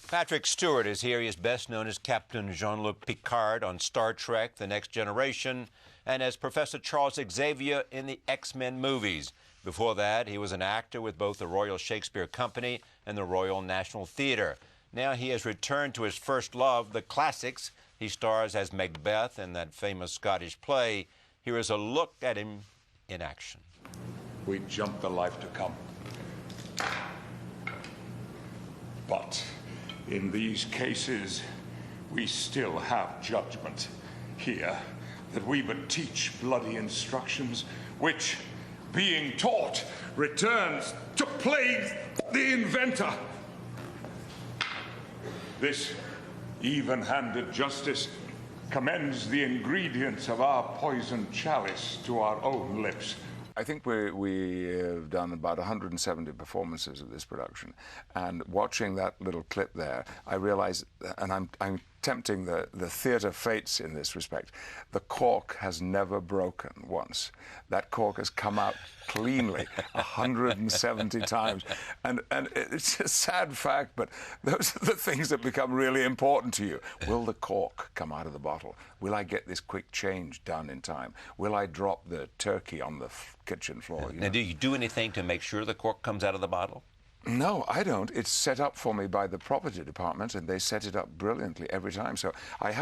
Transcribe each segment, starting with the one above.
Patrick Stewart is here. He is best known as Captain Jean-Luc Picard on Star Trek, The Next Generation, and as Professor Charles Xavier in the X-Men movies. Before that, he was an actor with both the Royal Shakespeare Company and the Royal National Theatre. Now he has returned to his first love, the classics. He stars as Macbeth in that famous Scottish play. Here is a look at him in action. We jump the life to come. But in these cases, we still have judgment here, that we but teach bloody instructions, which, being taught, returns to plague the inventor. This even-handed justice commends the ingredients of our poisoned chalice to our own lips. I think we have done about 170 performances of this production, and watching that little clip there, I realized, and I'm tempting the theatre fates in this respect, the cork has never broken once. That cork has come out cleanly 170 times, and it's a sad fact, but those are the things that become really important to you. Will the cork come out of the bottle? Will I get this quick change done in time? Will I drop the turkey on the kitchen floor? Now, do you do anything to make sure the cork comes out of the bottle? No, I don't. It's set up for me by the property department, and they set it up brilliantly every time. So I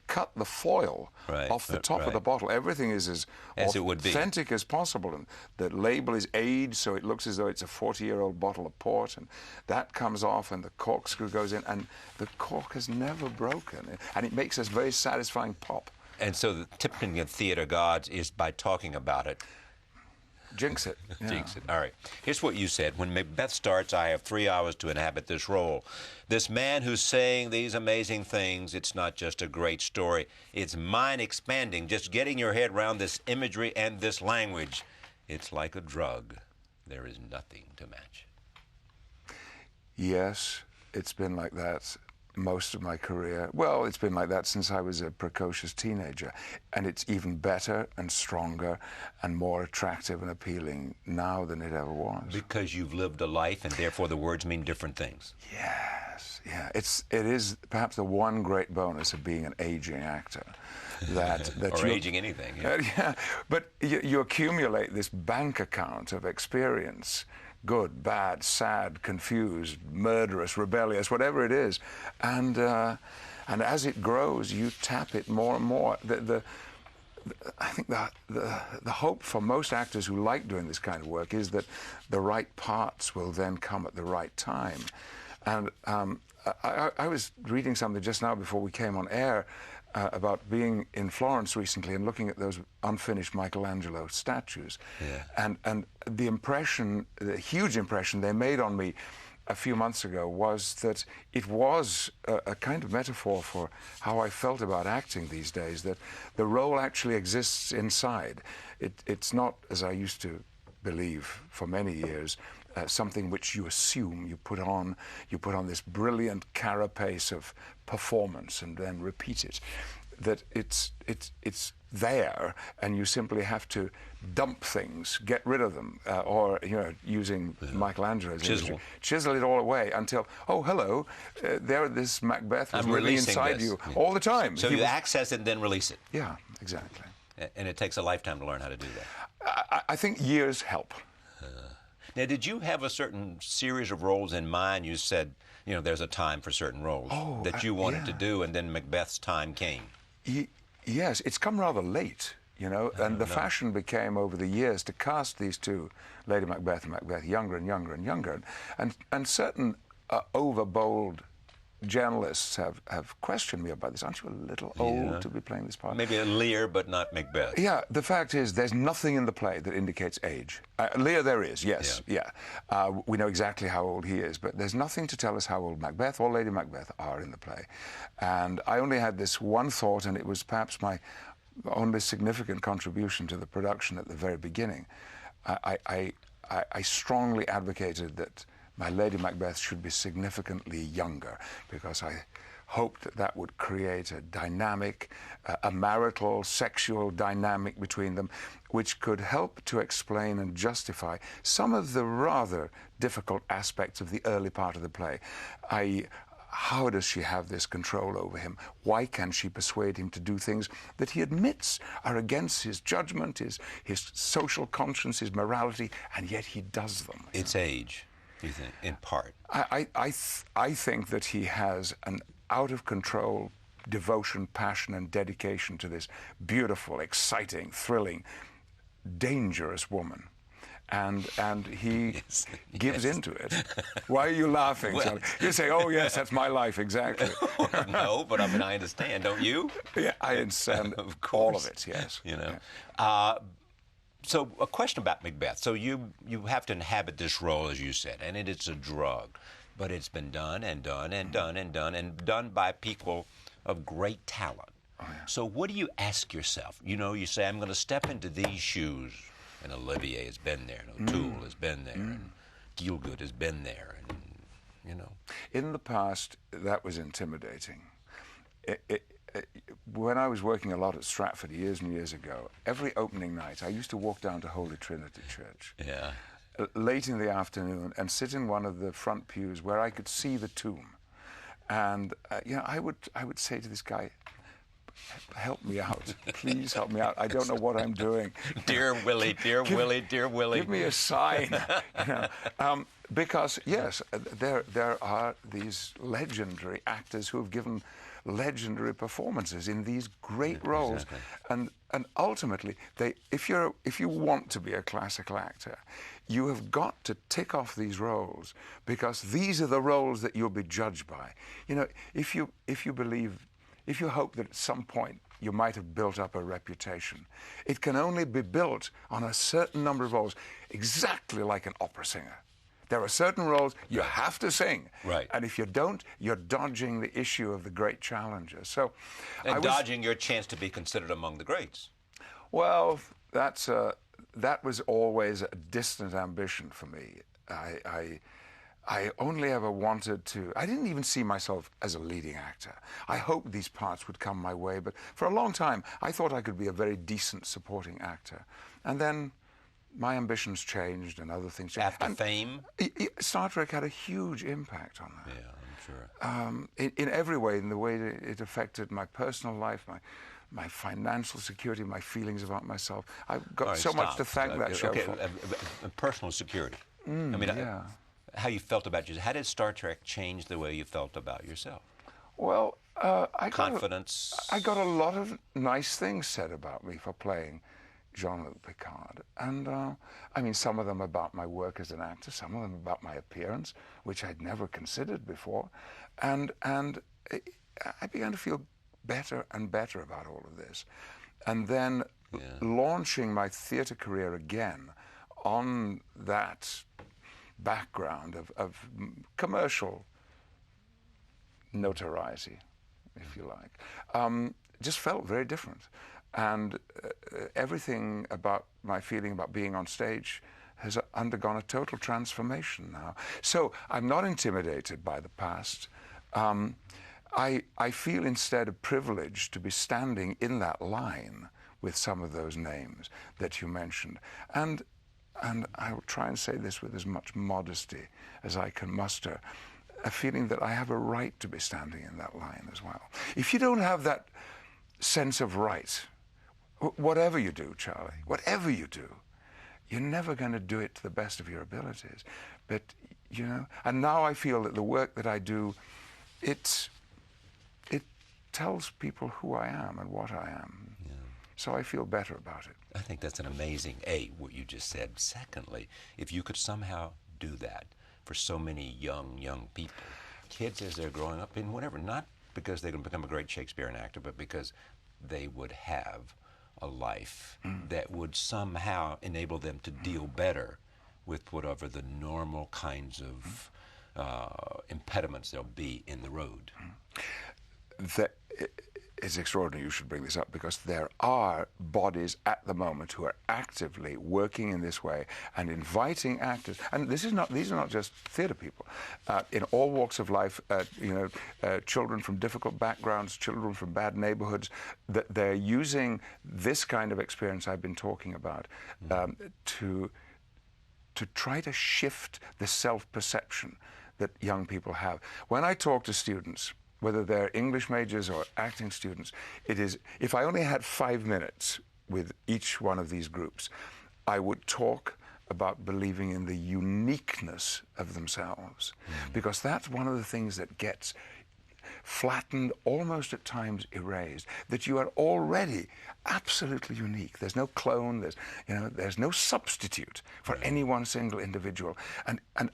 cut the foil off the top of the bottle. Everything is as authentic as possible. And the label is aged, so it looks as though it's a 40-year-old bottle of port. And that comes off, and the corkscrew goes in, and the cork has never broken. And it makes a very satisfying pop. And so the tipping of theatre gods is by talking about it. Jinx it. Yeah. Jinx it. All right. Here's what you said. When Macbeth starts, I have 3 hours to inhabit this role. This man who's saying these amazing things, it's not just a great story. It's mind-expanding, just getting your head around this imagery and this language. It's like a drug. There is nothing to match it. Yes, it's been like that most of my career. Well, it's been like that since I was a precocious teenager. And it's even better and stronger and more attractive and appealing now than it ever was. Because you've lived a life, and therefore the words mean different things. Yes, yeah. It is perhaps the one great bonus of being an aging actor. That or aging anything. Yeah, yeah, but you accumulate this bank account of experience. Good, bad, sad, confused, murderous, rebellious, whatever it is. And as it grows, you tap it more and more. I think the hope for most actors who like doing this kind of work is that the right parts will then come at the right time. And I was reading something just now before we came on air about being in Florence recently and looking at those unfinished Michelangelo statues. Yeah. And the impression, the huge impression they made on me a few months ago was that it was a kind of metaphor for how I felt about acting these days, that the role actually exists inside. It's not, as I used to believe for many years, something which you assume, you put on this brilliant carapace of performance and then repeat it. That it's there, and you simply have to dump things, get rid of them, or using Michelangelo's chisel it all away until, oh, hello, there this Macbeth was really inside you all the time. So you access it and then release it. Yeah, exactly. And it takes a lifetime to learn how to do that. I think years help. Now, did you have a certain series of roles in mind? You said, there's a time for certain roles that you wanted to do, and then Macbeth's time came. Yes, it's come rather late, and the fashion became over the years to cast these two, Lady Macbeth and Macbeth, younger and younger and younger. And certain overbold journalists have questioned me about this. Aren't you a little old to be playing this part? Maybe a Lear, but not Macbeth. Yeah, the fact is there's nothing in the play that indicates age. Lear there is, yes, yeah. We know exactly how old he is, but there's nothing to tell us how old Macbeth or Lady Macbeth are in the play. And I only had this one thought, and it was perhaps my only significant contribution to the production at the very beginning. I strongly advocated that my Lady Macbeth should be significantly younger, because I hoped that that would create a dynamic, a marital, sexual dynamic between them, which could help to explain and justify some of the rather difficult aspects of the early part of the play. how does she have this control over him? Why can she persuade him to do things that he admits are against his judgment, his social conscience, his morality, and yet he does them? It's age, you think, in part. I think that he has an out-of-control devotion, passion, and dedication to this beautiful, exciting, thrilling, dangerous woman. And he gives into it. Why are you laughing, Well, Charlie? You say, oh, yes, that's my life, exactly. No, but I mean, I understand, don't you? Yeah, I understand Of course. all of it, yes. You know. Yeah. So a question about Macbeth. So you have to inhabit this role, as you said, and it's a drug. But it's been done and done and done and done and done by people of great talent. Oh, yeah. So what do you ask yourself? You know, you say, I'm going to step into these shoes. And Olivier has been there, and O'Toole has been there, and Gielgud has been there, and, you know. In the past, that was intimidating. When I was working a lot at Stratford years and years ago, every opening night, I used to walk down to Holy Trinity Church. Yeah. Late in the afternoon, and sit in one of the front pews where I could see the tomb. And, you know, I would say to this guy, help me out. Please help me out. I don't know what I'm doing. Dear Willie, dear Willie, dear Willie. Give me a sign. You know? Because, yes, there are these legendary actors who have given legendary performances in these great roles. Exactly. And ultimately, if you want to be a classical actor, you have got to tick off these roles, because these are the roles that you'll be judged by. You know, if you hope that at some point you might have built up a reputation, it can only be built on a certain number of roles, exactly like an opera singer. There are certain roles you have to sing. Right. And if you don't, you're dodging the issue of the great challengers. So, And dodging your chance to be considered among the greats. Well, that was always a distant ambition for me. I only ever wanted to... I didn't even see myself as a leading actor. I hoped these parts would come my way, but for a long time, I thought I could be a very decent supporting actor. And then my ambitions changed and other things changed. After fame? Star Trek had a huge impact on that. Yeah, I'm sure. In every way, in the way that it affected my personal life, my financial security, my feelings about myself. I've got so much to thank that show for. Personal security. I mean, yeah. How you felt about yourself. How did Star Trek change the way you felt about yourself? Well, Confidence. I got a lot of nice things said about me for playing Jean-Luc Picard. And, I mean, some of them about my work as an actor, some of them about my appearance, which I'd never considered before. And I began to feel better and better about all of this. And then launching my theatre career again on that background of commercial notoriety, if you like, just felt very different. And everything about my feeling about being on stage has undergone a total transformation now. So I'm not intimidated by the past. I feel instead privileged to be standing in that line with some of those names that you mentioned. And I will try and say this with as much modesty as I can muster, a feeling that I have a right to be standing in that line as well. If you don't have that sense of right, whatever you do, Charlie, whatever you do, you're never going to do it to the best of your abilities. But, you know, and now I feel that the work that I do, it tells people who I am and what I am. Yeah. So I feel better about it. I think that's an amazing, what you just said. Secondly, if you could somehow do that for so many young people, kids as they're growing up in whatever, not because they're going to become a great Shakespearean actor, but because they would have a life that would somehow enable them to deal better with whatever the normal kinds of impediments there'll be in the road. It's extraordinary you should bring this up, because there are bodies at the moment who are actively working in this way and inviting actors. And these are not just theatre people. In all walks of life, children from difficult backgrounds, children from bad neighborhoods, that they're using this kind of experience I've been talking about to try to shift the self-perception that young people have. When I talk to students, whether they're English majors or acting students, it is, if I only had 5 minutes with each one of these groups, I would talk about believing in the uniqueness of themselves, because that's one of the things that gets flattened, almost at times erased, that you are already absolutely unique. There's no clone, there's no substitute for any one single individual. And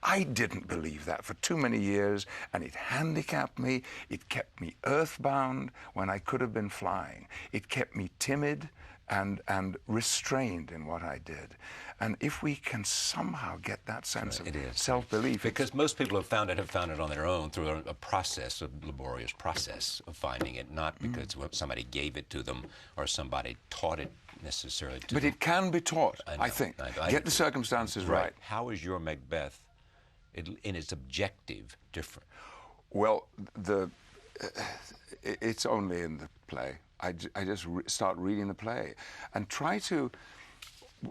I didn't believe that for too many years, and it handicapped me. It kept me earthbound when I could have been flying. It kept me timid and restrained in what I did. And if we can somehow get that sense of self-belief... Because most people have found it on their own through a process, a laborious process of finding it, not because somebody gave it to them or somebody taught it necessarily to them. But it can be taught, I think. Get the circumstances right. How is your Macbeth, in its objective, different? Well, it's only in the play. I just start reading the play and try to,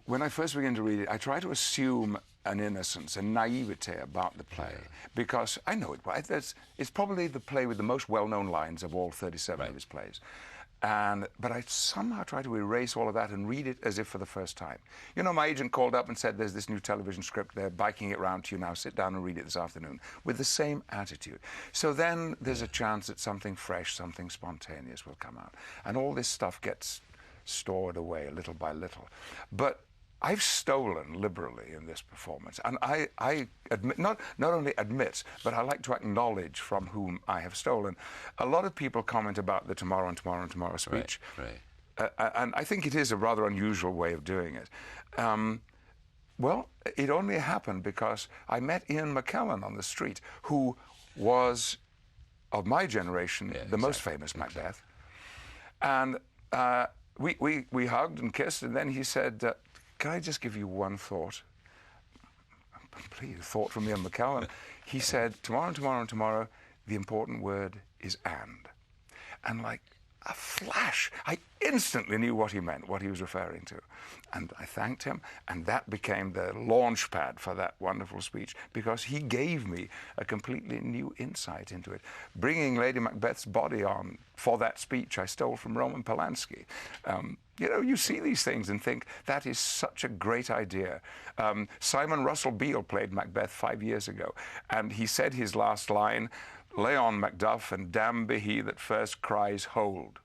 when I first begin to read it, I try to assume an innocence, a naivete about the play, because I know it. It's probably the play with the most well-known lines of all 37 of his plays. But I somehow try to erase all of that and read it as if for the first time. You know, my agent called up and said, there's this new television script, they're biking it round to you now, sit down and read it this afternoon, with the same attitude. So then there's a chance that something fresh, something spontaneous will come out. And all this stuff gets stored away little by little. But I've stolen liberally in this performance, and I admit, not only admit, but I like to acknowledge from whom I have stolen. A lot of people comment about the tomorrow and tomorrow and tomorrow speech, and I think it is a rather unusual way of doing it. Well, it only happened because I met Ian McKellen on the street, who was, of my generation, the most famous Macbeth. And we hugged and kissed, and then he said, can I just give you one thought? Please, thought from Ian McKellen. He said, tomorrow and tomorrow and tomorrow, the important word is and. And like a flash, I instantly knew what he meant, what he was referring to. And I thanked him, and that became the launch pad for that wonderful speech, because he gave me a completely new insight into it. Bringing Lady Macbeth's body on for that speech I stole from Roman Polanski. You know, you see these things and think, that is such a great idea. Simon Russell Beale played Macbeth 5 years ago, and he said his last line, "Lay on, Macduff, and damn be he that first cries hold."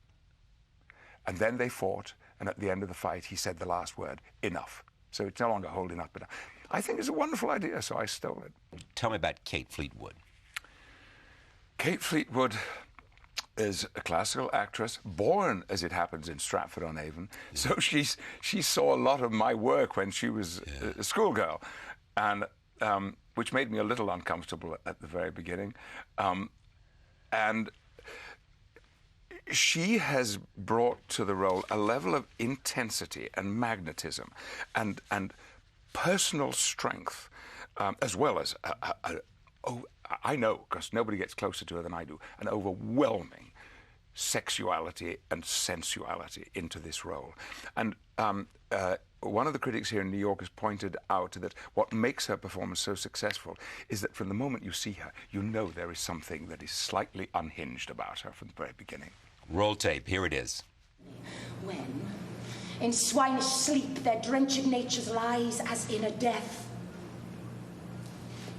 And then they fought, and at the end of the fight, he said the last word, enough. So it's no longer holding up, but I think it's a wonderful idea, so I stole it. Tell me about Kate Fleetwood. Kate Fleetwood is a classical actress, born, as it happens, in Stratford-on-Avon. So she saw a lot of my work when she was a schoolgirl, and which made me a little uncomfortable at the very beginning. And she has brought to the role a level of intensity and magnetism and personal strength, as well as, I know, because nobody gets closer to her than I do, an overwhelming sexuality and sensuality into this role. And one of the critics here in New York has pointed out that what makes her performance so successful is that from the moment you see her, you know there is something that is slightly unhinged about her from the very beginning. Roll tape, here it is. When, in swinish sleep, their drenched natures lies as in a death.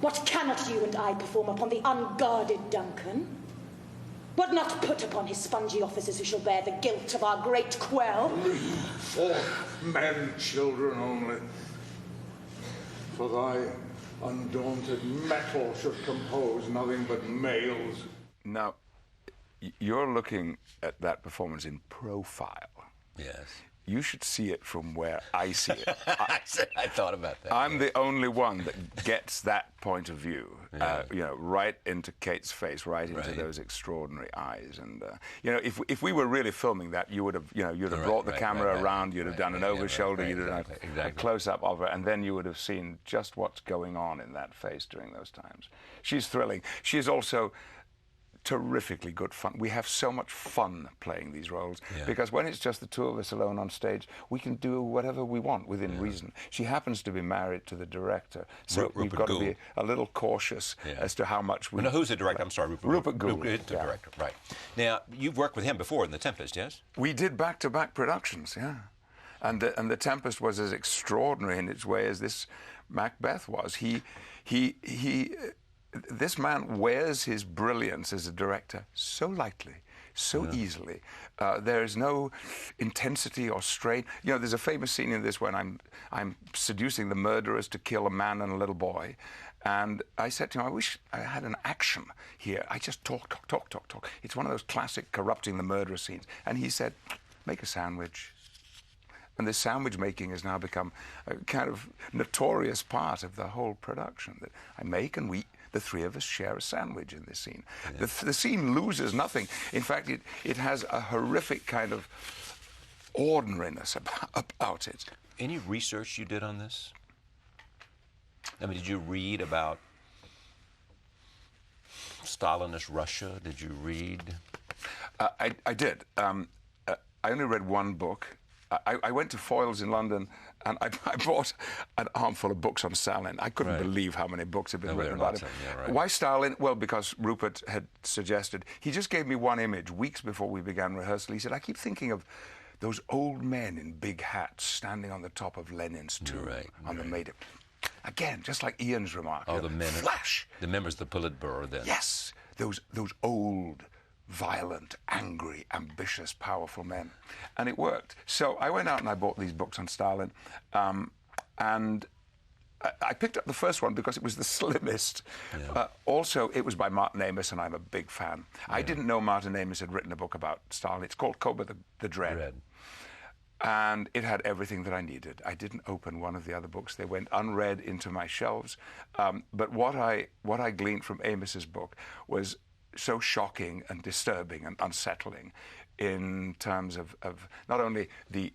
What cannot you and I perform upon the unguarded Duncan? What not put upon his spongy officers who shall bear the guilt of our great quell? For men, children only. For thy undaunted metal should compose nothing but males. Now, you're looking at that performance in profile. Yes. You should see it from where I see it. I thought about that. I'm the only one that gets that point of view, you know, right into Kate's face, right into those extraordinary eyes. And you know, if we were really filming that, you would have, you know, you'd have brought the camera around, you'd have done an over shoulder, you'd have done a close up of her, and then you would have seen just what's going on in that face during those times. She's thrilling. She is also terrifically good fun. We have so much fun playing these roles Yeah. because when it's just the two of us alone on stage, we can do whatever we want within reason. She happens to be married to the director, so we've got to be a little cautious as to how much we... Well, no, who's the director? I'm sorry, Rupert Gould. Rupert is the director, right. Now, you've worked with him before in The Tempest, yes? We did back-to-back productions, yeah. And the Tempest was as extraordinary in its way as this Macbeth was. This man wears his brilliance as a director so lightly, so easily. There is no intensity or strain. You know, there's a famous scene in this when I'm seducing the murderers to kill a man and a little boy. And I said to him, I wish I had an action here. I just talk. It's one of those classic corrupting the murderer scenes. And he said, make a sandwich. And this sandwich making has now become a kind of notorious part of the whole production, that I make and the three of us share a sandwich in this scene. Yeah. The scene loses nothing. In fact, it has a horrific kind of ordinariness about it. Any research you did on this? I mean, did you read about Stalinist Russia? Did you read? I did. I only read one book. I went to Foyle's in London and I bought an armful of books on Stalin. I couldn't believe how many books had been written about him. Why Stalin? Well, because Rupert had suggested. He just gave me one image weeks before we began rehearsal. He said, I keep thinking of those old men in big hats standing on the top of Lenin's tomb on the Maidan. Again, just like Ian's remark. Oh, the men. Flash. The members of the Politburo then. Yes, those old, violent, angry, ambitious, powerful men. And it worked. So I went out and I bought these books on Stalin. And I picked up the first one because it was the slimmest. Yeah. Also, it was by Martin Amis, and I'm a big fan. Yeah. I didn't know Martin Amis had written a book about Stalin. It's called Cobra the Dread. And it had everything that I needed. I didn't open one of the other books. They went unread into my shelves. But what I gleaned from Amis's book was so shocking and disturbing and unsettling in terms of not only the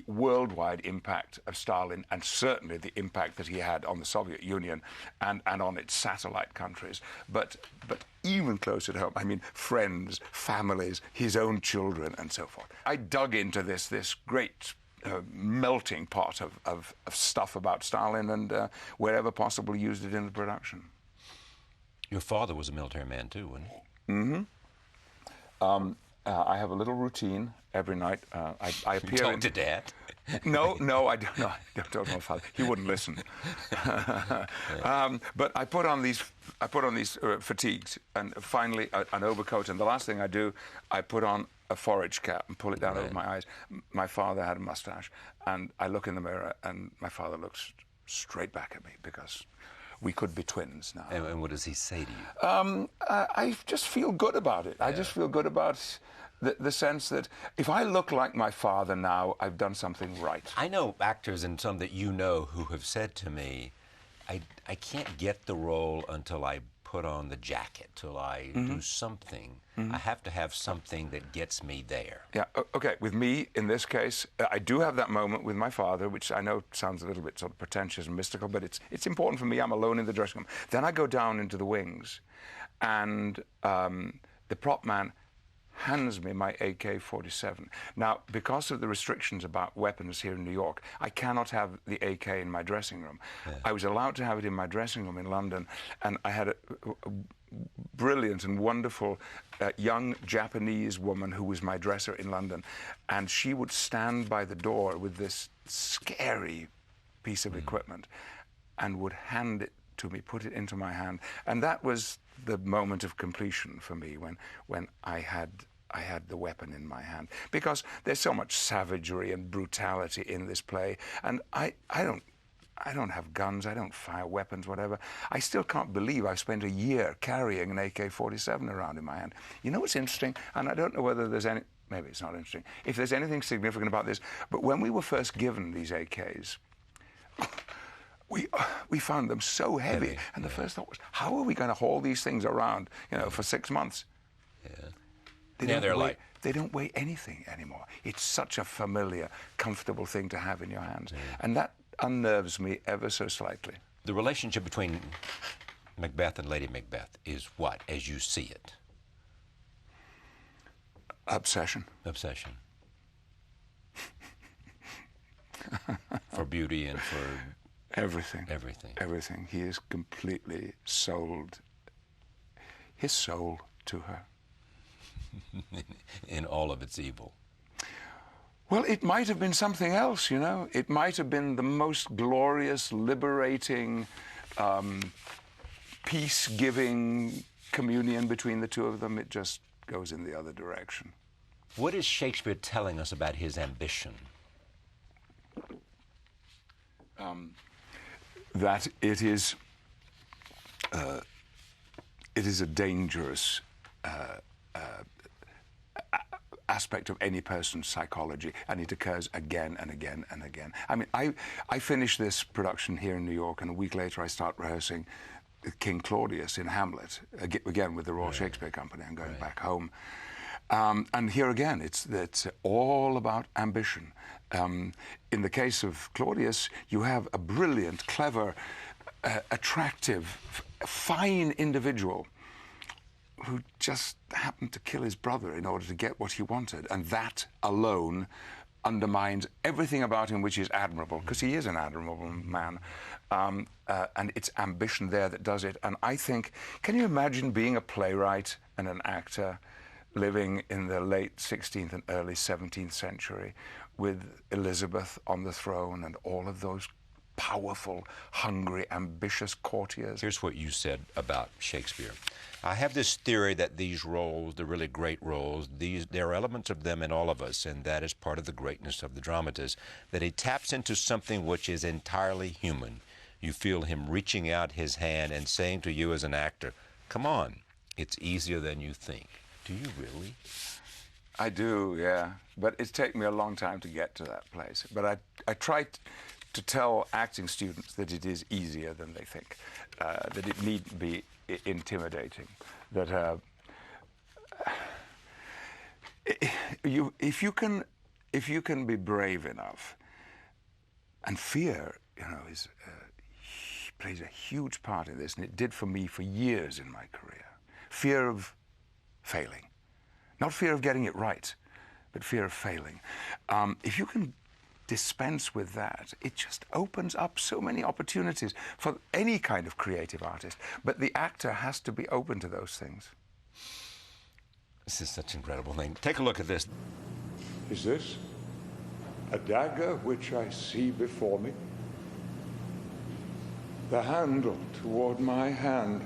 worldwide impact of Stalin and certainly the impact that he had on the Soviet Union and on its satellite countries, but even closer to home, I mean, friends, families, his own children, and so forth. I dug into this great melting pot of stuff about Stalin and wherever possible used it in the production. Your father was a military man too, wasn't he? Mm-hmm. I have a little routine every night. I appear. You talk to Dad? No, I don't. No, I don't talk to my father. He wouldn't listen. But I put on these fatigues, and finally an overcoat. And the last thing I do, I put on a forage cap and pull it down over my eyes. My father had a mustache, and I look in the mirror, and my father looks straight back at me because we could be twins now. And what does he say to you? I just feel good about it. I just feel good about the sense that if I look like my father now, I've done something right. I know actors and some that you know who have said to me, I can't get the role until I put on the jacket, till I do something. I have to have something that gets me there. Yeah, okay. With me, in this case, I do have that moment with my father, which I know sounds a little bit sort of pretentious and mystical, but it's important for me. I'm alone in the dressing room. Then I go down into the wings, and the prop man hands me my AK-47. Now, because of the restrictions about weapons here in New York, I cannot have the AK in my dressing room. Yeah. I was allowed to have it in my dressing room in London, and I had a brilliant and wonderful young Japanese woman who was my dresser in London, and she would stand by the door with this scary piece of equipment and would hand it to me, put it into my hand, and that was the moment of completion for me when I had the weapon in my hand, because there's so much savagery and brutality in this play, and I don't have guns, I don't fire weapons, whatever. I still can't believe I've spent a year carrying an AK-47 around in my hand. You know what's interesting, and I don't know whether there's any, maybe it's not interesting, if there's anything significant about this, but when we were first given these AKs, we found them so heavy. And the first thought was, how are we going to haul these things around, for 6 months? Yeah. They don't weigh anything anymore. It's such a familiar, comfortable thing to have in your hands. And that unnerves me ever so slightly. The relationship between Macbeth and Lady Macbeth is what, as you see it? Obsession. Obsession. For beauty and for everything. Everything. Everything. He has completely sold his soul to her. In all of its evil. Well, it might have been something else, you know. It might have been the most glorious, liberating, peace-giving communion between the two of them. It just goes in the other direction. What is Shakespeare telling us about his ambition? That it is a dangerous aspect of any person's psychology, and it occurs again and again and again. I mean, I finished this production here in New York, and a week later I start rehearsing King Claudius in Hamlet, again with the Royal Shakespeare Company. I'm going back home. And here again, it's all about ambition. In the case of Claudius, you have a brilliant, clever, attractive, fine individual who just happened to kill his brother in order to get what he wanted. And that alone undermines everything about him which is admirable, because he is an admirable man. And it's ambition there that does it. And I think, can you imagine being a playwright and an actor living in the late 16th and early 17th century with Elizabeth on the throne and all of those powerful, hungry, ambitious courtiers? Here's what you said about Shakespeare. I have this theory that these roles, the really great roles, there are elements of them in all of us, and that is part of the greatness of the dramatist, that he taps into something which is entirely human. You feel him reaching out his hand and saying to you as an actor, come on, it's easier than you think. Do you really? I do, yeah. But it's taken me a long time to get to that place. But I try to tell acting students that it is easier than they think, that it needn't be intimidating, that if you can be brave enough, and fear, you know, plays a huge part in this, and it did for me for years in my career. Fear of failing, not fear of getting it right, but fear of failing. If you can dispense with that, it just opens up so many opportunities for any kind of creative artist. But the actor has to be open to those things. This is such an incredible thing. Take a look at this. Is this a dagger which I see before me? The handle toward my hand.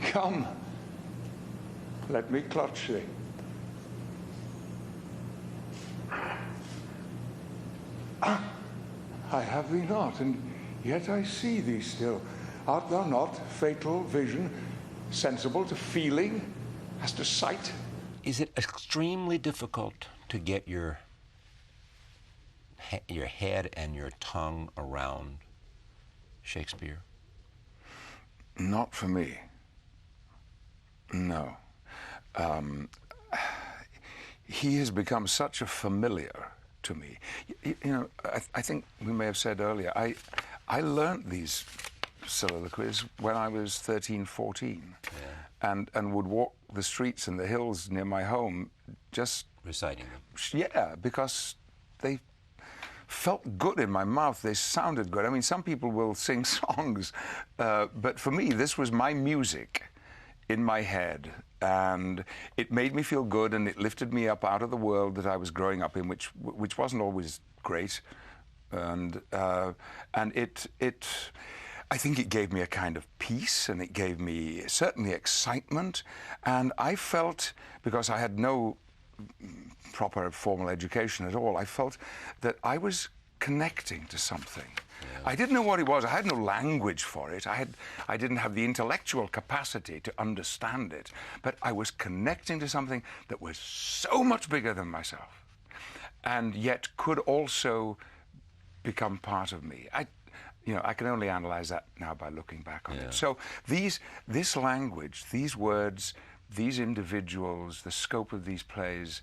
Come, let me clutch thee. I have thee not, and yet I see thee still. Art thou not, fatal vision, sensible to feeling, as to sight? Is it extremely difficult to get your head and your tongue around Shakespeare? Not for me. No. He has become such a familiar to me. You know, I think we may have said earlier, I learned these soliloquies when I was 13, 14, and would walk the streets and the hills near my home just reciting them. Yeah, because they felt good in my mouth. They sounded good. I mean, some people will sing songs, but for me, this was my music in my head, and it made me feel good, and it lifted me up out of the world that I was growing up in, which wasn't always great, and I think it gave me a kind of peace, and it gave me certainly excitement, and I felt, because I had no proper formal education at all, I felt that I was connecting to something. I didn't know what it was. I had no language for it. I didn't have the intellectual capacity to understand it. But I was connecting to something that was so much bigger than myself, and yet could also become part of me. I can only analyze that now by looking back on it. So this language, these words, these individuals, the scope of these plays,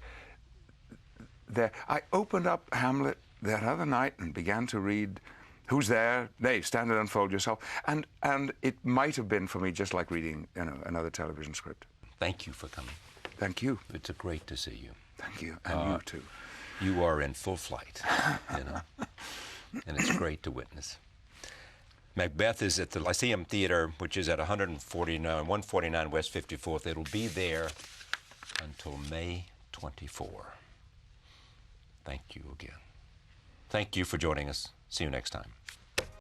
I opened up Hamlet that other night and began to read Who's there? Nay, stand and unfold yourself. And it might have been for me just like reading, you know, another television script. Thank you for coming. Thank you. It's great to see you. Thank you, and you too. You are in full flight, you know, and it's great to witness. Macbeth is at the Lyceum Theater, which is at 149 West 54th. It'll be there until May 24. Thank you again. Thank you for joining us. See you next time.